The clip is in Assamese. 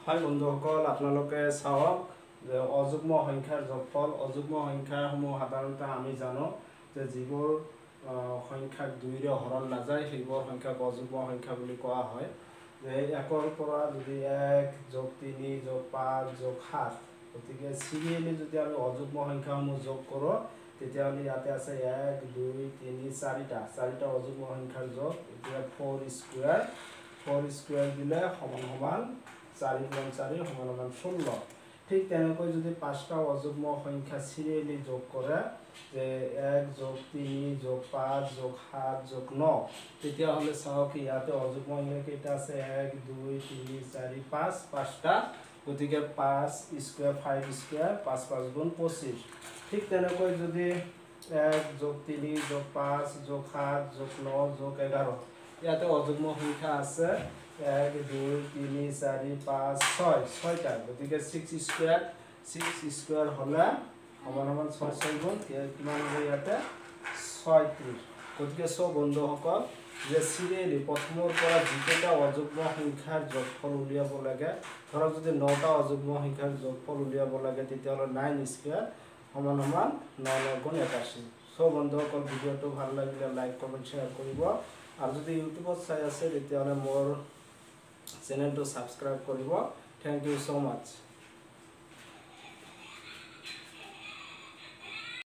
হয় বন্ধুসকল, আপোনালোকে চাওক যে অযুগ্ম সংখ্যাৰ যোগফল। অযুগ্ম সংখ্যাসমূহ সাধাৰণতে আমি জানো যে যিবোৰ সংখ্যাক 2ৰে হৰণ নাযায় সেইবোৰ সংখ্যাক অযুগ্ম সংখ্যা বুলি কোৱা হয়। যে 1ৰ পৰা যদি 1 + 3 + 5 + 7, গতিকে চিৰিয়েলি যদি আমি অযুগ্ম সংখ্যাসমূহ যোগ কৰোঁ তেতিয়াহ'লে ইয়াতে আছে 1 2 3 4টা অযুগ্ম সংখ্যাৰ যোগ। এতিয়া 4 স্কুৱেৰ দিলে সমান 4 × 4 = 16। ঠিক তেনেকৈ যদি 5টা অযুগ্ম সংখ্যা চিৰিয়েলি যোগ কৰে যে 1 + 3 + 5 + 7 + 9, তেতিয়াহ'লে চাওক ইয়াতে অযুগ্ম সংখ্যা কেইটা আছে 1 2 3 4 5, 5টা। গতিকে 5 স্কুৱেৰ 5 স্কুৱেৰ 5 5 × 25। ঠিক তেনেকৈ যদি 1 + 3 + 5 + 7 + 9 + 11, ইয়াতে অযুগ্ম সংখ্যা আছে 1 2 3 4 5 6, 6টা। গতিকে 6 স্কুৱেৰ হ'লে সমান 6 6 গুণ কিমান হ'ব ইয়াতে 36। গতিকে চব বন্ধুসকল যে চিৰিয়েলি প্ৰথমৰ পৰা যিকেইটা অযুগ্ম সংখ্যাৰ যোগফল উলিয়াব লাগে, ধৰক যদি 9টা অযুগ্ম সংখ্যাৰ যোগফল উলিয়াব লাগে তেতিয়াহ'লে 9 স্কুৱেৰ সমান 9 9 × 81। চব বন্ধুসকল ভিডিঅ'টো ভাল লাগিলে লাইক কমেণ্ট শ্বেয়াৰ কৰিব, আৰু যদি ইউটিউবত চাই আছে তেতিয়াহ'লে মোৰ চেনেলটো ছাবস্ক্ৰাইব কৰিব। Thank you so much।